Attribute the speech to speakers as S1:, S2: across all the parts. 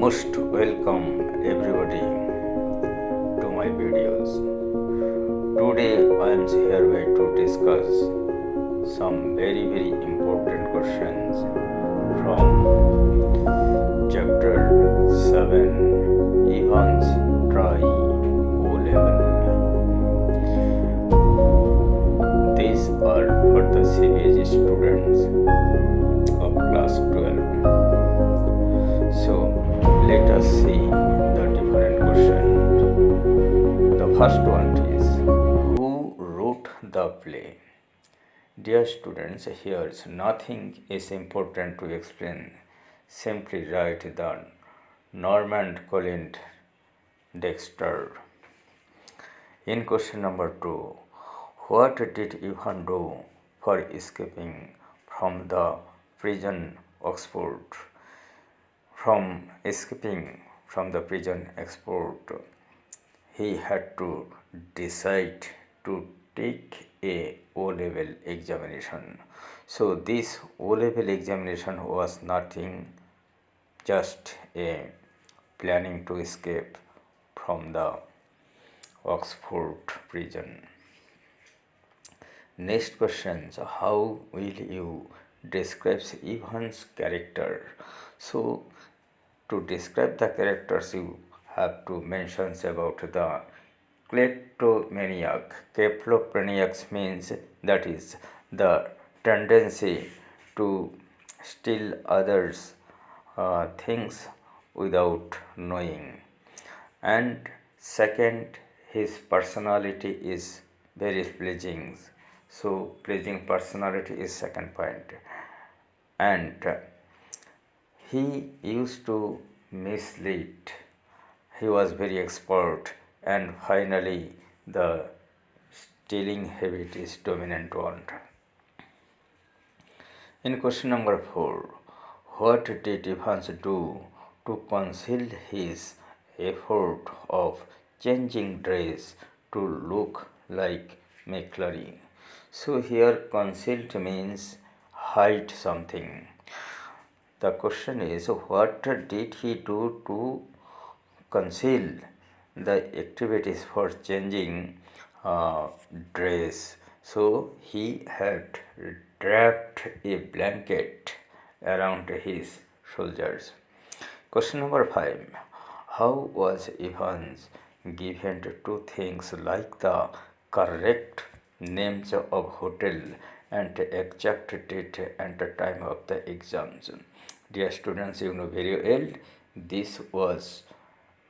S1: Most welcome everybody to my videos. Today I am here to discuss some very important questions from chapter 7 Evans Try O Level. These are for the CBSE students of class 12. So let us see the different questions. The first one is, who wrote the play? Dear students, here nothing is important to explain. Simply write the Norman Colin Dexter. In question number 2, what did Ivan do for escaping from the prison Oxford? From escaping from the prison Oxford, he had to decide to take a O-level examination. So this O-level examination was nothing, just a planning to escape from the Oxford prison. Next question, how will you describe Ivan's character? So to describe the characters, you have to mention about the kleptomaniac. Kleptomaniac means that is the tendency to steal others' things without knowing. And second, his personality is very pleasing. So pleasing personality is second point. And he used to mislead. He was very expert, and finally the stealing habit is dominant one. In question number 4, what did Evans do to conceal his effort of changing dress to look like McClary? So here concealed means hide something. The question is, what did he do to conceal the activities for changing dress? So he had wrapped a blanket around his shoulders. Question number 5. How was Evans given to things like the correct names of hotel and exact date and time of the exams? Dear students, you know very well, this was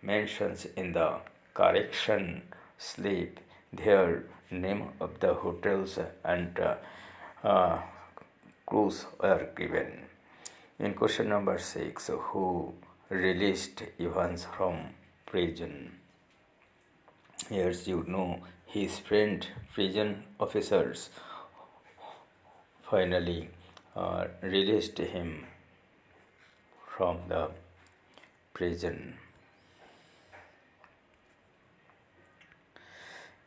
S1: mentioned in the correction slip. Their name of the hotels and clues were given. In question number 6, who released Evans from prison? Here you know his friend prison officers finally released him from the prison.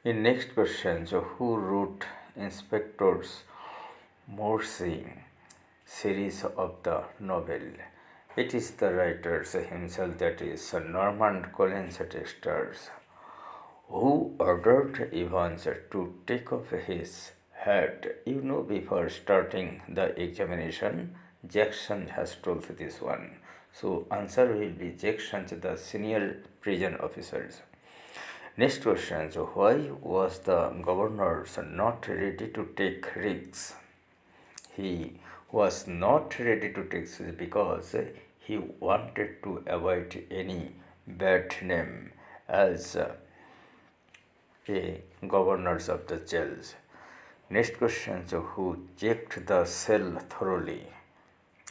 S1: In next question, who wrote Inspector Morse series of the novel? It is the writer himself, that is Norman Colin Dexter, who ordered Evans to take off his hat. You know, before starting the examination, Jackson has told this one. So answer will be Jackson, the senior prison officers. Next question, why was the governor not ready to take risks? He was not ready to take risks because he wanted to avoid any bad name as a governors of the jails. Next question, who checked the cell thoroughly?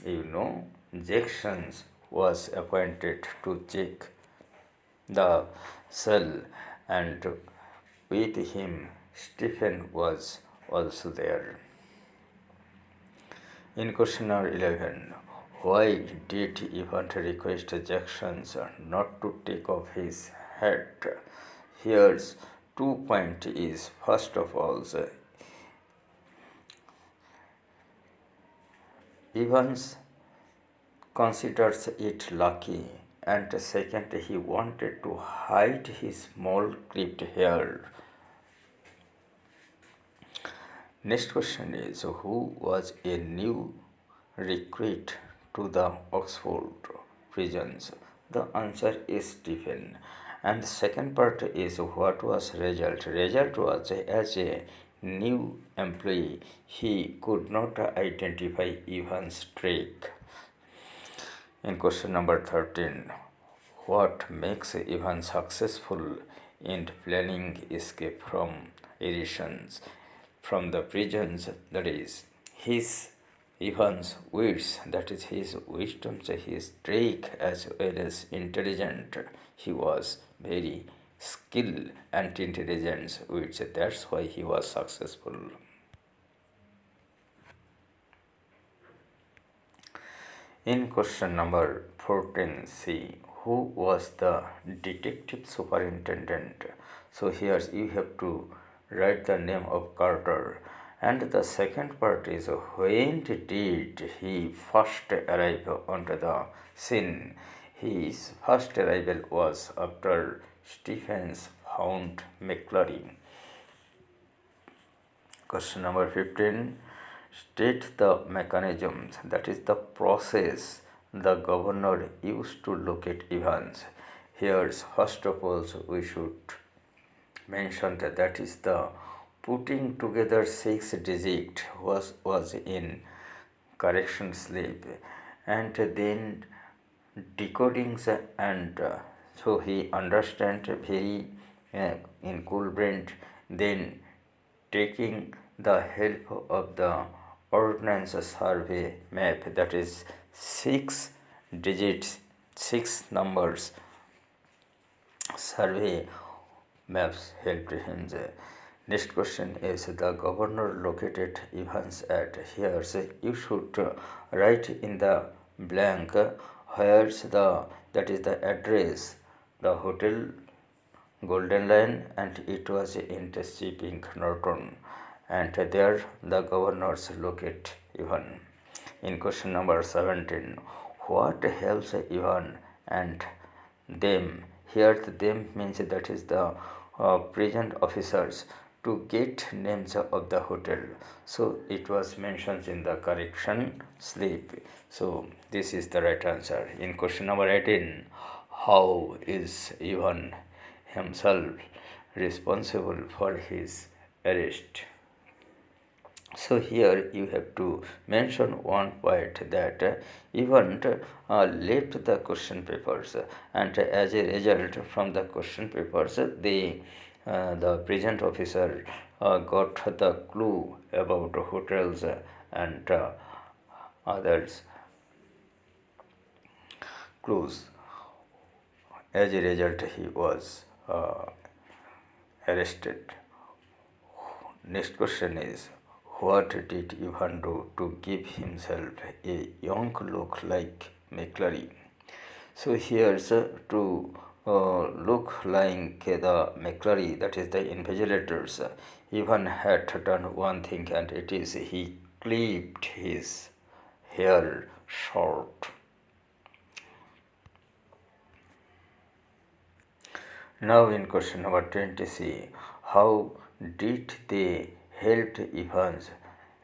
S1: You know, Jackson was appointed to check the cell, and with him Stephen was also there. In question number 11, why did Ivan request Jackson not to take off his hat? Here's 2 points is, first of all, Evans considers it lucky and second, he wanted to hide his small clipped hair. Next question is, who was a new recruit to the Oxford prisons? The answer is Stephen. And the second part is, what was result? Result was, as a new employee, he could not identify Ivan's trick. In question number 13, what makes Ivan successful in planning escape from Erisons, from the prisons? That is, his Ivan's wits, that is his wisdom, his trick, as well as intelligent. He was very skilled and intelligent wits. That's why he was successful. In question number 14c, who was the detective superintendent? So here you have to write the name of Carter. And the second part is, when did he first arrive onto the scene? His first arrival was after Stephens found McClary. Question number 15. State the mechanisms, that is the process the governor used to locate Evans. Here, first of all, we should mention that is the putting together 6 digit was in correction slip, and then decoding and so he understand very in cool brain, then taking the help of the ordnance survey map, that is 6 digits, 6 numbers survey maps helped him. Next question is, the governor located Evans at. Here you should write in the blank where's the, that is the address, the hotel Golden Line, and it was in the shipping Norton, and there the governors locate Ivan. In question number 17, what helps Ivan and them? Here the them means that is the prison officers to get names of the hotel. So it was mentioned in the correction slip. So this is the right answer. In question number 18, how is Ivan himself responsible for his arrest? So here you have to mention one point that Ivan left the question papers, and as a result from the question papers, the present officer got the clue about hotels and others clues. As a result, he was arrested. Next question is, what did Ivan do to give himself a young look like McClary? So here's to look like the McClary, that is the invigilators. Ivan had done one thing, and it is he clipped his hair short. Now in question number 20c, how did they help Evans?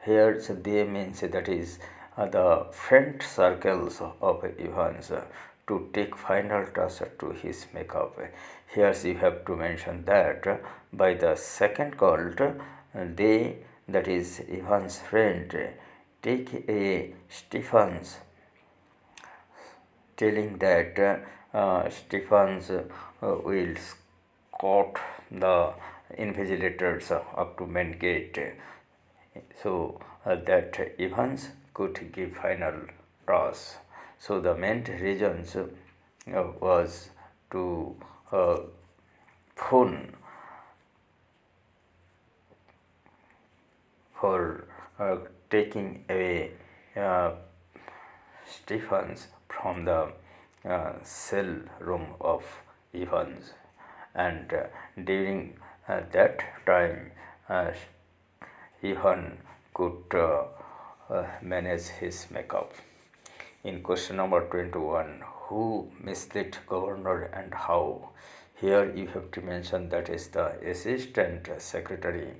S1: Here they means that is the friend circles of Evans to take final touch to his makeup. Here you have to mention that by the second cult, they, that is Evans' friend, take a Stephens, telling that Stephens will escort the invigilators up to main gate, so that Evans could give final toss. So the main reasons was to phone for taking away Stephens from the cell room of Evans, and during that time Evan could manage his makeup. In question number 21, who misled governor and how? Here you have to mention that is the assistant secretary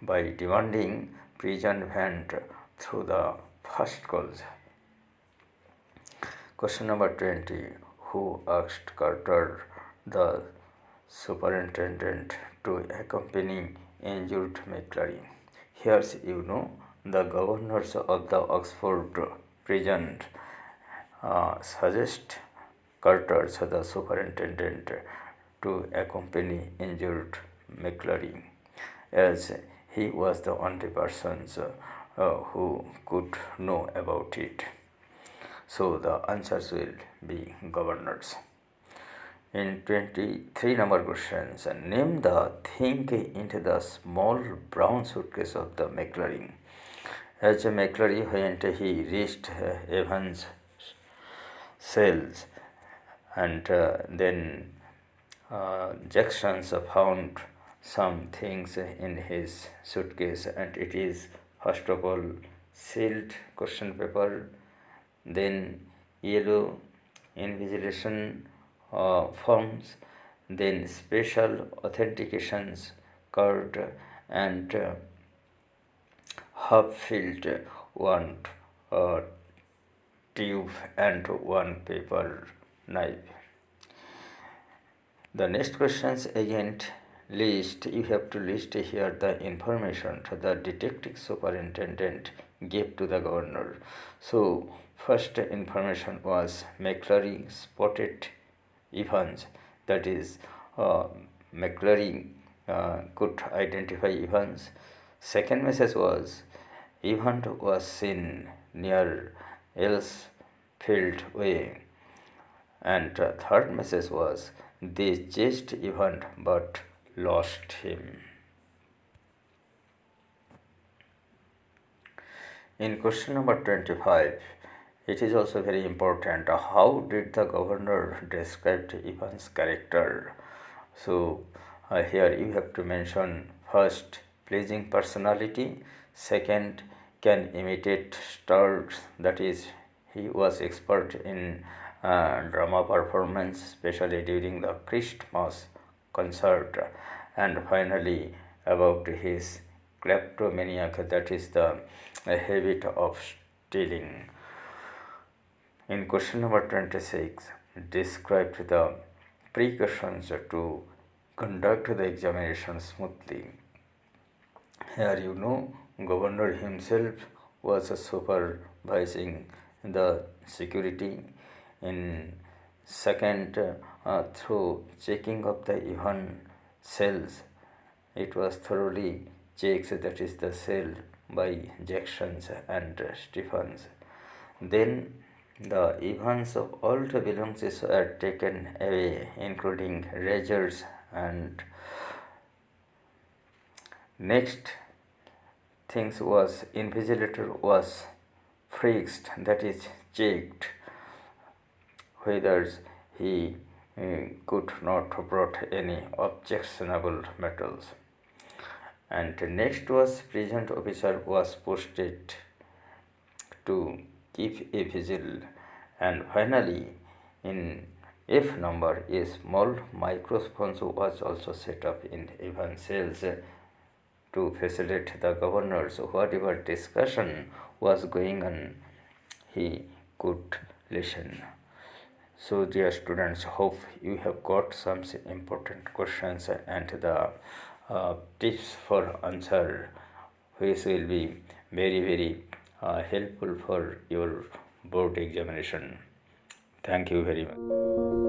S1: by demanding prison vent through the first calls. Question number 20, who asked Carter, the superintendent, to accompany injured McClary? Here's the governors of the Oxford prison suggest Carter, the superintendent, to accompany injured McClary, as he was the only person who could know about it. So the answers will be governors. In 23 number questions, name the thing into the small brown suitcase of the McClary. As McClary went, he reached Evans' cells, and then Jackson found some things in his suitcase, and it is first of all sealed question paper, then yellow invigilation forms, then special authentications card, and half-filled one tube and one paper knife. The next questions again list, you have to list here the information the detective superintendent gave to the governor. So first information was McClary spotted Evans, that is McClary could identify Evans. Second message was Evans was seen near Elsfield Way, and third message was they chased Evans but lost him. In question number 25, it is also very important. How did the governor describe Evans' character? So here you have to mention first pleasing personality, second can imitate stars, that is he was expert in drama performance, especially during the Christmas concert, and finally about his kleptomaniac, that is the habit of stealing. In question number 26, describe the precautions to conduct the examination smoothly. Here governor himself was supervising the security. In second, through checking of the Evans cells, it was thoroughly checked, that is the cell, by Jacksons and Stephens. Then the Evans of all the belongings are taken away, including razors, and next things was invigilator was fixed, that is checked whether he could not brought any objectionable metals. And next was prison officer was posted to keep a vigil, and finally in F number a small microphone was also set up in Evans cells to facilitate the governor. So whatever discussion was going on, he could listen. So dear students, hope you have got some important questions and the tips for answer, which will be very helpful for your board examination. Thank you very much.